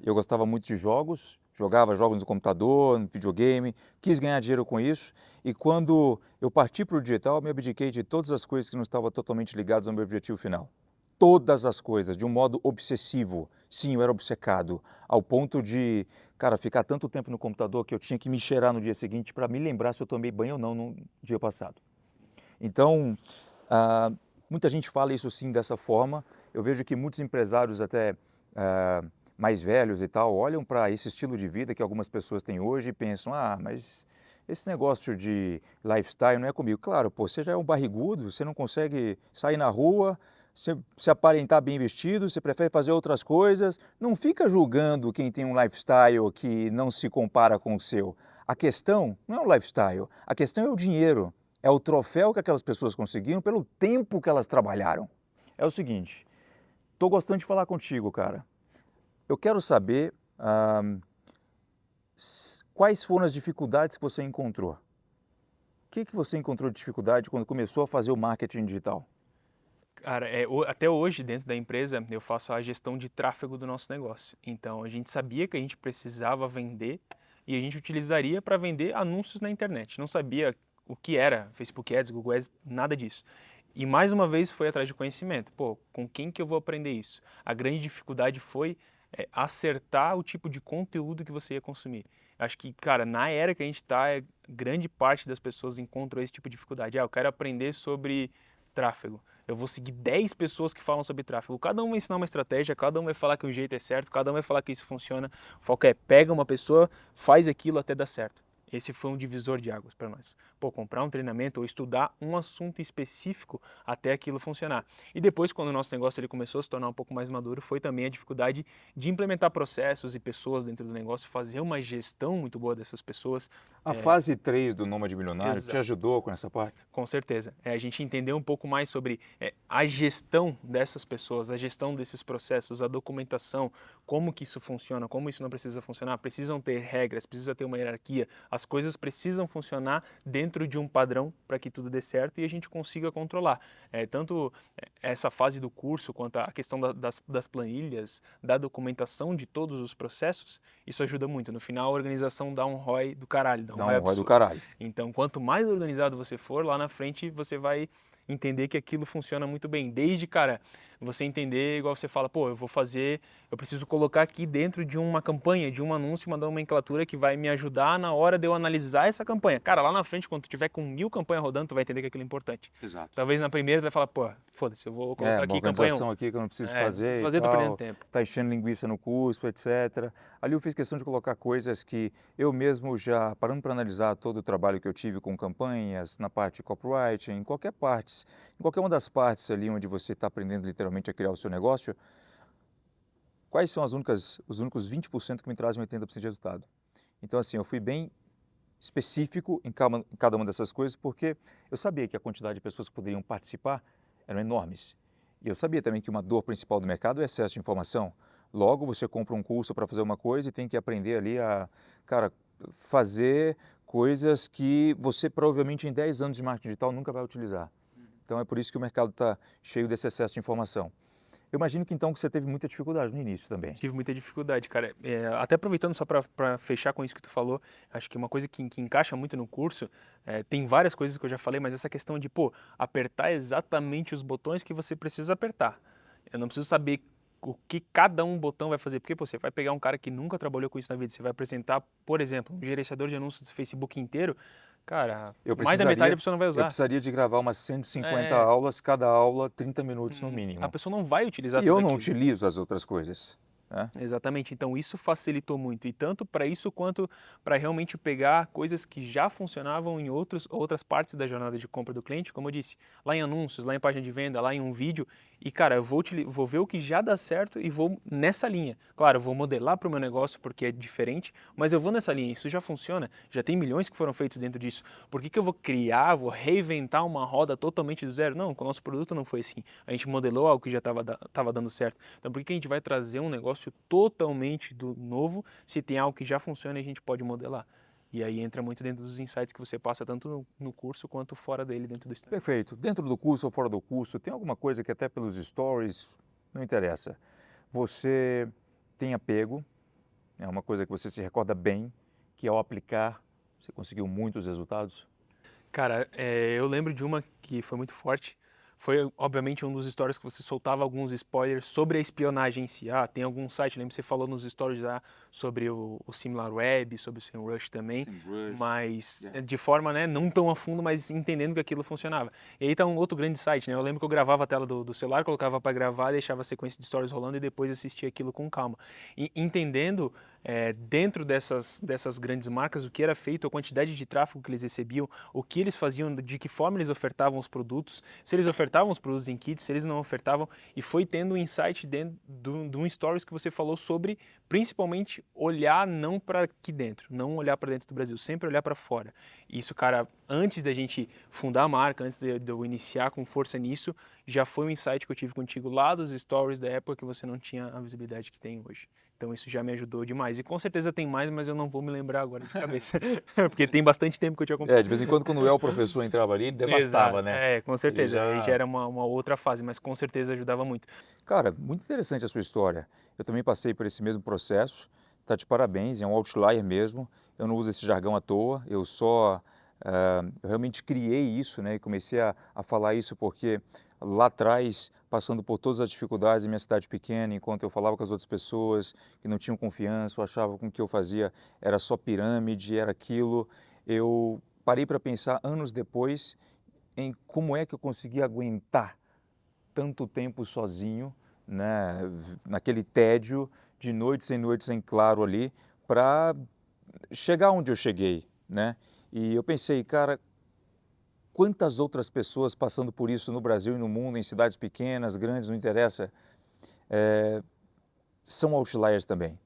eu gostava muito de jogos, jogava jogos no computador, no videogame, quis ganhar dinheiro com isso e quando eu parti para o digital, me abdiquei de todas as coisas que não estavam totalmente ligadas ao meu objetivo final. Todas as coisas, de um modo obsessivo. Sim, eu era obcecado, ao ponto de, cara, ficar tanto tempo no computador que eu tinha que me cheirar no dia seguinte para me lembrar se eu tomei banho ou não no dia passado. Então, muita gente fala isso sim dessa forma. Eu vejo que muitos empresários até mais velhos e tal, olham para esse estilo de vida que algumas pessoas têm hoje e pensam, mas esse negócio de lifestyle não é comigo. Claro, pô, você já é um barrigudo, você não consegue sair na rua, se aparentar bem vestido, você prefere fazer outras coisas, não fica julgando quem tem um lifestyle que não se compara com o seu. A questão não é o lifestyle, a questão é o dinheiro, é o troféu que aquelas pessoas conseguiram pelo tempo que elas trabalharam. É o seguinte, estou gostando de falar contigo, cara. Eu quero saber quais foram as dificuldades que você encontrou. O que você encontrou de dificuldade quando começou a fazer o marketing digital? Cara, até hoje dentro da empresa eu faço a gestão de tráfego do nosso negócio. Então a gente sabia que a gente precisava vender e a gente utilizaria para vender anúncios na internet. Não sabia o que era Facebook Ads, Google Ads, nada disso. E mais uma vez foi atrás de conhecimento. Pô, com quem que eu vou aprender isso? A grande dificuldade foi acertar o tipo de conteúdo que você ia consumir. Acho que, cara, na era que a gente está, grande parte das pessoas encontram esse tipo de dificuldade. Eu quero aprender sobre tráfego. Eu vou seguir 10 pessoas que falam sobre tráfego. Cada um vai ensinar uma estratégia, cada um vai falar que um jeito é certo, cada um vai falar que isso funciona. O foco é pega uma pessoa, faz aquilo até dar certo. Esse foi um divisor de águas para nós. Pô, comprar um treinamento ou estudar um assunto específico até aquilo funcionar. E depois, quando o nosso negócio ele começou a se tornar um pouco mais maduro, foi também a dificuldade de implementar processos e pessoas dentro do negócio, fazer uma gestão muito boa dessas pessoas. A fase 3 do Nômade Milionário Exato. te ajudou com essa parte? Com certeza. A gente entender um pouco mais sobre a gestão dessas pessoas, a gestão desses processos, a documentação, como que isso funciona, como isso não precisa funcionar. Precisam ter regras, precisa ter uma hierarquia. As coisas precisam funcionar dentro de um padrão para que tudo dê certo e a gente consiga controlar. Tanto essa fase do curso quanto a questão das planilhas, da documentação de todos os processos, isso ajuda muito. No final, a organização dá um ROI do caralho. Dá um ROI do caralho. Então, quanto mais organizado você for, lá na frente você vai entender que aquilo funciona muito bem. Desde, cara, você entender, igual você fala, pô, eu preciso colocar aqui dentro de uma campanha, de um anúncio, uma nomenclatura que vai me ajudar na hora de eu analisar essa campanha. Cara, lá na frente, quando tu tiver com 1000 campanhas rodando, tu vai entender que aquilo é importante. Exato. Talvez na primeira tu vai falar, pô, foda-se, eu vou colocar aqui uma campanha 1. organização aqui que eu não preciso Não fazer preciso e fazer, tô tal, perdendo tempo. tá enchendo linguiça no curso, etc. Ali eu fiz questão de colocar coisas que eu mesmo já, parando para analisar todo o trabalho que eu tive com campanhas, na parte de copywriting, em qualquer uma das partes ali onde você está aprendendo literalmente a criar o seu negócio, quais são os únicos 20% que me trazem 80% de resultado? Então, assim, eu fui bem específico em cada uma dessas coisas, porque eu sabia que a quantidade de pessoas que poderiam participar eram enormes. E eu sabia também que uma dor principal do mercado é excesso de informação. Logo, você compra um curso para fazer uma coisa e tem que aprender ali a, cara, fazer coisas que você provavelmente em 10 anos de marketing digital nunca vai utilizar. Então é por isso que o mercado está cheio desse excesso de informação. Eu imagino que então que você teve muita dificuldade no início também. Tive muita dificuldade, cara. Até aproveitando só para fechar com isso que tu falou, acho que uma coisa que encaixa muito no curso, tem várias coisas que eu já falei, mas essa questão de, pô, apertar exatamente os botões que você precisa apertar. Eu não preciso saber o que cada um botão vai fazer, porque pô, você vai pegar um cara que nunca trabalhou com isso na vida, você vai apresentar, por exemplo, um gerenciador de anúncios do Facebook inteiro, cara, mais da metade a pessoa não vai Eu usar. precisaria de gravar umas 150 aulas, cada aula 30 minutos no mínimo. A pessoa não vai utilizar E tudo eu não aquilo. utilizo as outras coisas. Exatamente, então isso facilitou muito, e tanto para isso quanto para realmente pegar coisas que já funcionavam em outras partes da jornada de compra do cliente, como eu disse, lá em anúncios, lá em página de venda, lá em um vídeo, e cara, eu vou ver o que já dá certo e vou nessa linha. Claro, eu vou modelar para o meu negócio porque é diferente, mas eu vou nessa linha, isso já funciona, já tem milhões que foram feitos dentro disso. Por que eu vou reinventar uma roda totalmente do zero? Não, com o nosso produto não foi assim. A gente modelou algo que já estava dando certo. Então por que a gente vai trazer um negócio totalmente do novo se tem algo que já funciona e a gente pode modelar? E aí entra muito dentro dos insights que você passa tanto no curso quanto fora dele, dentro do Instagram. Perfeito. Dentro do curso ou fora do curso, tem alguma coisa que até pelos stories, não interessa. Você tem apego, É uma coisa que você se recorda bem, que ao aplicar você conseguiu muitos resultados? Cara, eu lembro de uma que foi muito forte. Foi, obviamente, um dos stories que você soltava alguns spoilers sobre a espionagem em si. Ah, tem algum site, lembro que você falou nos stories já sobre o SimilarWeb, sobre o SEMrush também, SEMrush, mas yeah. de forma, né, não tão a fundo, mas entendendo que aquilo funcionava. E aí tá um outro grande site, né? Eu lembro que eu gravava a tela do celular, colocava para gravar, deixava a sequência de stories rolando e depois assistia aquilo com calma. E entendendo dentro dessas grandes marcas o que era feito, a quantidade de tráfego que eles recebiam, o que eles faziam, de que forma eles ofertavam os produtos, se eles ofertavam os produtos em kits, se eles não ofertavam, e foi tendo um insight dentro de um stories que você falou sobre, principalmente, olhar não para aqui dentro, não olhar para dentro do Brasil, sempre olhar para fora. Isso, cara, antes da gente fundar a marca, antes de eu iniciar com força nisso, já foi um insight que eu tive contigo lá dos stories da época que você não tinha a visibilidade que tem hoje. Então isso já me ajudou demais. E com certeza tem mais, mas eu não vou me lembrar agora de cabeça. Porque tem bastante tempo que eu te acompanho. De vez em quando o El professor entrava ali, ele devastava, Exato. né? Com Ele certeza. Aí já já... era uma outra fase, mas com certeza ajudava muito. Cara, muito interessante a sua história. Eu também passei por esse mesmo processo. Tá de parabéns, é um outlier mesmo. Eu não uso esse jargão à toa, eu realmente criei isso, né? E comecei a falar isso porque lá atrás, passando por todas as dificuldades em minha cidade pequena, enquanto eu falava com as outras pessoas que não tinham confiança, ou achavam que o que eu fazia era só pirâmide, era aquilo, eu parei para pensar anos depois em como é que eu conseguia aguentar tanto tempo sozinho, né, naquele tédio de noites em claro ali, para chegar onde eu cheguei, né? E eu pensei, cara, quantas outras pessoas passando por isso no Brasil e no mundo, em cidades pequenas, grandes, não interessa, são outliers também,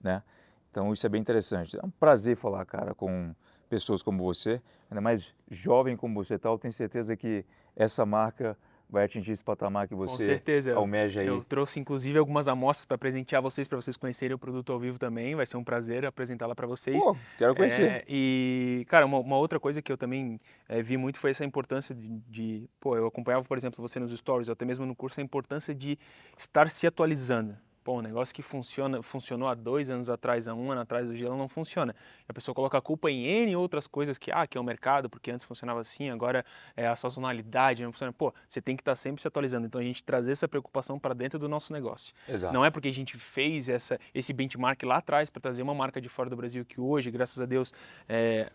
né? Então isso é bem interessante. É um prazer falar, cara, com pessoas como você, ainda mais jovem como você está. Eu tenho certeza que essa marca vai atingir esse patamar que Com você certeza. almeja Eu aí. trouxe inclusive algumas amostras para vocês conhecerem o produto ao vivo também. Vai ser um prazer apresentá-la para vocês. Pô, quero conhecer. E, cara, uma outra coisa que eu também vi muito foi essa importância pô, eu acompanhava, por exemplo, você nos stories, ou até mesmo no curso, a importância de estar se atualizando. Pô, um negócio que funcionou há 2 anos atrás, há 1 ano atrás, hoje ela não funciona. A pessoa coloca a culpa em N outras coisas que é o mercado, porque antes funcionava assim, agora é a sazonalidade, não funciona. Pô, você tem que estar sempre se atualizando. Então a gente trazer essa preocupação para dentro do nosso negócio. Exato. Não é porque a gente fez esse benchmark lá atrás para trazer uma marca de fora do Brasil que hoje, graças a Deus,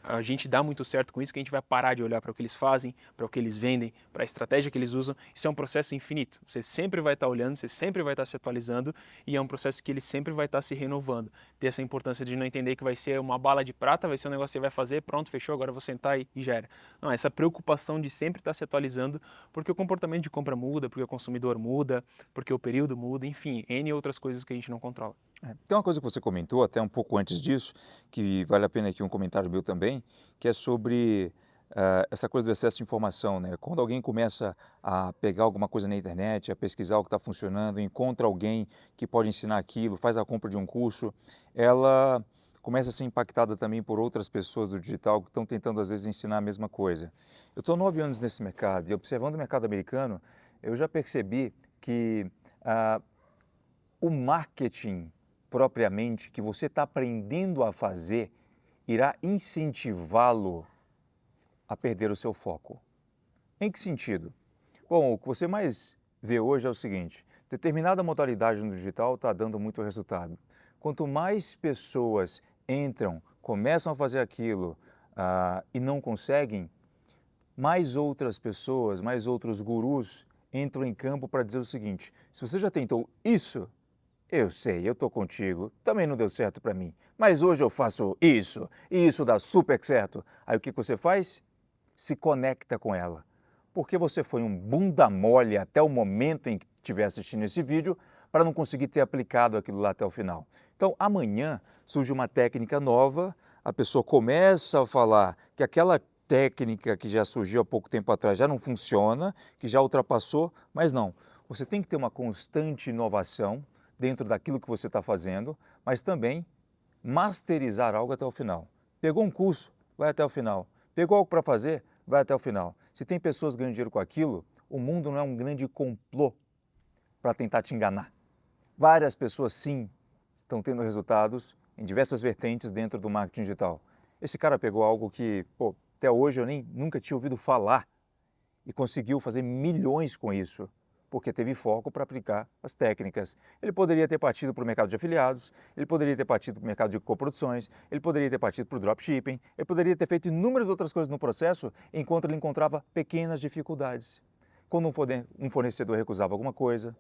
a gente dá muito certo com isso, que a gente vai parar de olhar para o que eles fazem, para o que eles vendem, para a estratégia que eles usam. Isso é um processo infinito. Você sempre vai estar olhando, você sempre vai estar se atualizando e é um processo que ele sempre vai estar se renovando. Ter essa importância de não entender que vai ser uma bala de prata, vai ser um negócio que você vai fazer, pronto, fechou, agora eu vou sentar e já era. Não, essa preocupação de sempre estar se atualizando, porque o comportamento de compra muda, porque o consumidor muda, porque o período muda, enfim, N outras coisas que a gente não controla. Tem uma coisa que você comentou até um pouco antes disso, que vale a pena aqui um comentário meu também, que é sobre essa coisa do excesso de informação, né? Quando alguém começa a pegar alguma coisa na internet, a pesquisar o que está funcionando, encontra alguém que pode ensinar aquilo, faz a compra de um curso, ela começa a ser impactada também por outras pessoas do digital que estão tentando às vezes ensinar a mesma coisa. Eu estou 9 anos nesse mercado e observando o mercado americano, eu já percebi que o marketing propriamente que você está aprendendo a fazer irá incentivá-lo a perder o seu foco. Em que sentido? Bom, o que você mais vê hoje é o seguinte: determinada modalidade no digital está dando muito resultado. Quanto mais pessoas entram, começam a fazer aquilo e não conseguem, mais outras pessoas, mais outros gurus entram em campo para dizer o seguinte: se você já tentou isso, eu sei, eu estou contigo, também não deu certo para mim, mas hoje eu faço isso, e isso dá super certo. Aí o que você faz? Se conecta com ela, porque você foi um bunda mole até o momento em que estiver assistindo esse vídeo para não conseguir ter aplicado aquilo lá até o final. Então, amanhã surge uma técnica nova, a pessoa começa a falar que aquela técnica que já surgiu há pouco tempo atrás já não funciona, que já ultrapassou, mas não. Você tem que ter uma constante inovação dentro daquilo que você está fazendo, mas também masterizar algo até o final. Pegou um curso, vai até o final. Pegou algo para fazer, vai até o final. Se tem pessoas ganhando dinheiro com aquilo, o mundo não é um grande complô para tentar te enganar. Várias pessoas, sim, estão tendo resultados em diversas vertentes dentro do marketing digital. Esse cara pegou algo que, pô, até hoje eu nunca tinha ouvido falar e conseguiu fazer milhões com isso, porque teve foco para aplicar as técnicas. Ele poderia ter partido para o mercado de afiliados, ele poderia ter partido para o mercado de coproduções, ele poderia ter partido para o dropshipping, ele poderia ter feito inúmeras outras coisas no processo enquanto ele encontrava pequenas dificuldades. Quando um fornecedor recusava alguma coisa,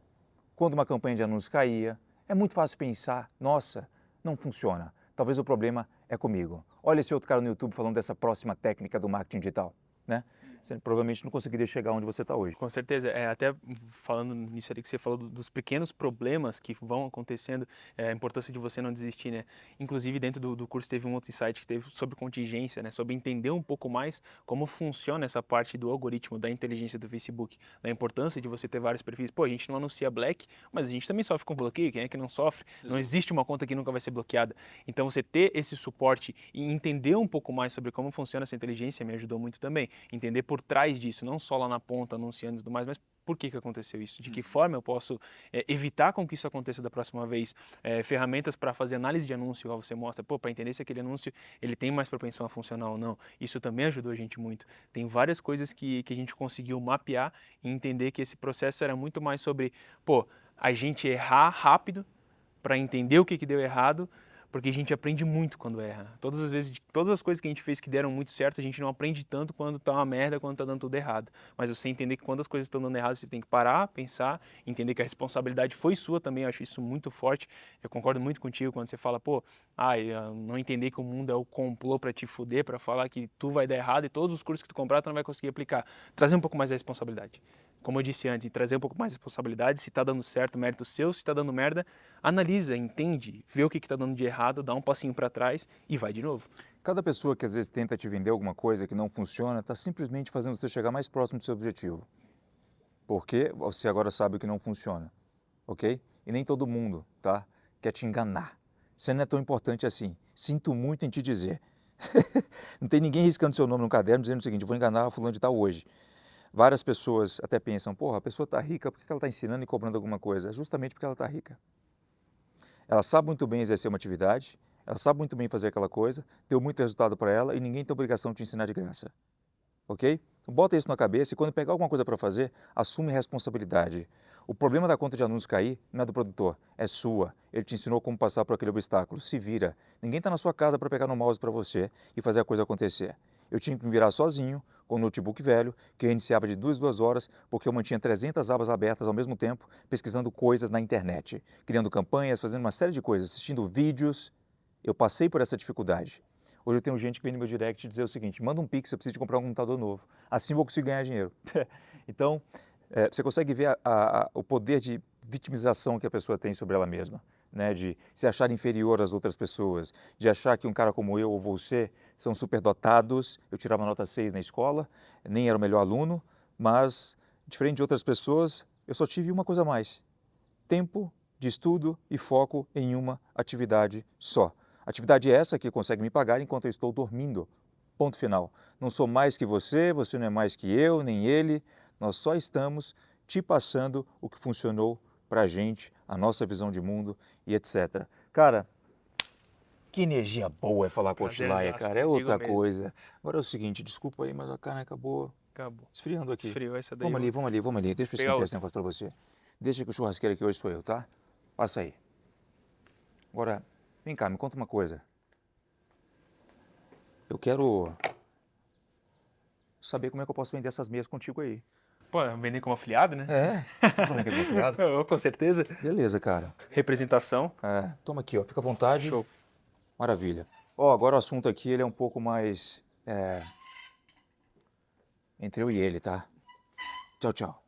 quando uma campanha de anúncio caía, é muito fácil pensar, nossa, não funciona, talvez o problema é comigo. Olha esse outro cara no YouTube falando dessa próxima técnica do marketing digital, né? Você provavelmente não conseguiria chegar onde você está hoje. Com certeza, até falando nisso ali que você falou dos pequenos problemas que vão acontecendo, a importância de você não desistir, né? Inclusive dentro do curso teve um outro insight que teve sobre contingência, né? Sobre entender um pouco mais como funciona essa parte do algoritmo, da inteligência do Facebook, da importância de você ter vários perfis. Pô, a gente não anuncia Black, mas a gente também sofre com bloqueio, quem é que não sofre? Não existe uma conta que nunca vai ser bloqueada. Então você ter esse suporte e entender um pouco mais sobre como funciona essa inteligência me ajudou muito também. Entender por trás disso, não só lá na ponta anunciando e tudo mais, mas por que aconteceu isso? De que forma eu posso evitar com que isso aconteça da próxima vez? Ferramentas para fazer análise de anúncio, igual você mostra, para entender se aquele anúncio ele tem mais propensão a funcionar ou não. Isso também ajudou a gente muito. Tem várias coisas que a gente conseguiu mapear e entender que esse processo era muito mais sobre, a gente errar rápido para entender o que deu errado, porque a gente aprende muito quando erra. Todas as coisas que a gente fez que deram muito certo, a gente não aprende tanto quando tá uma merda, quando tá dando tudo errado. Mas você entender que quando as coisas estão dando errado, você tem que parar, pensar, entender que a responsabilidade foi sua também, eu acho isso muito forte. Eu concordo muito contigo quando você fala, eu não entender que o mundo é o complô para te fuder, para falar que tu vai dar errado e todos os cursos que tu comprar tu não vai conseguir aplicar. Trazer um pouco mais a responsabilidade. Como eu disse antes, trazer um pouco mais de responsabilidade, se está dando certo, mérito seu, se está dando merda, analisa, entende, vê o que está dando de errado, dá um passinho para trás e vai de novo. Cada pessoa que às vezes tenta te vender alguma coisa que não funciona, está simplesmente fazendo você chegar mais próximo do seu objetivo. Porque você agora sabe o que não funciona, ok? E nem todo mundo, tá, quer te enganar. Isso não é tão importante assim. Sinto muito em te dizer. Não tem ninguém riscando seu nome no caderno dizendo o seguinte, vou enganar a fulano de tal hoje. Várias pessoas até pensam, a pessoa está rica, por que ela está ensinando e cobrando alguma coisa? É justamente porque ela está rica. Ela sabe muito bem exercer uma atividade, ela sabe muito bem fazer aquela coisa, deu muito resultado para ela e ninguém tem obrigação de te ensinar de graça. Ok? Bota isso na cabeça e quando pegar alguma coisa para fazer, assume responsabilidade. O problema da conta de anúncio cair não é do produtor, é sua. Ele te ensinou como passar por aquele obstáculo. Se vira. Ninguém está na sua casa para pegar no mouse para você e fazer a coisa acontecer. Eu tinha que me virar sozinho, com o notebook velho, que eu iniciava de 2 horas, porque eu mantinha 300 abas abertas ao mesmo tempo, pesquisando coisas na internet, criando campanhas, fazendo uma série de coisas, assistindo vídeos. Eu passei por essa dificuldade. Hoje eu tenho gente que vem no meu direct dizer o seguinte, manda um pix, eu preciso de comprar um computador novo. Assim eu vou conseguir ganhar dinheiro. Então, você consegue ver o poder de vitimização que a pessoa tem sobre ela mesma, né? De se achar inferior às outras pessoas, de achar que um cara como eu ou você são superdotados. Eu tirava nota 6 na escola, nem era o melhor aluno, mas, diferente de outras pessoas, eu só tive uma coisa a mais. Tempo de estudo e foco em uma atividade só. Atividade essa que consegue me pagar enquanto eu estou dormindo. Ponto final. Não sou mais que você não é mais que eu, nem ele. Nós só estamos te passando o que funcionou para a gente, a nossa visão de mundo e etc. Cara, que energia boa é falar com o Outlier, cara. É outra coisa. Agora é o seguinte, desculpa aí, mas a carne acabou esfriando aqui. Esfriou essa daí. Vamos ali. Deixa eu esquentar esse negócio para você. Deixa que o churrasqueiro aqui hoje sou eu, tá? Passa aí. Agora, vem cá, me conta uma coisa. Eu quero saber como é que eu posso vender essas meias contigo aí. Vender como afiliado, né? Como é que é afiliado? Com certeza. Beleza, cara. Representação. Toma aqui, ó, fica à vontade. Show. Maravilha. Agora o assunto aqui ele é um pouco mais entre eu e ele, tá? Tchau, tchau.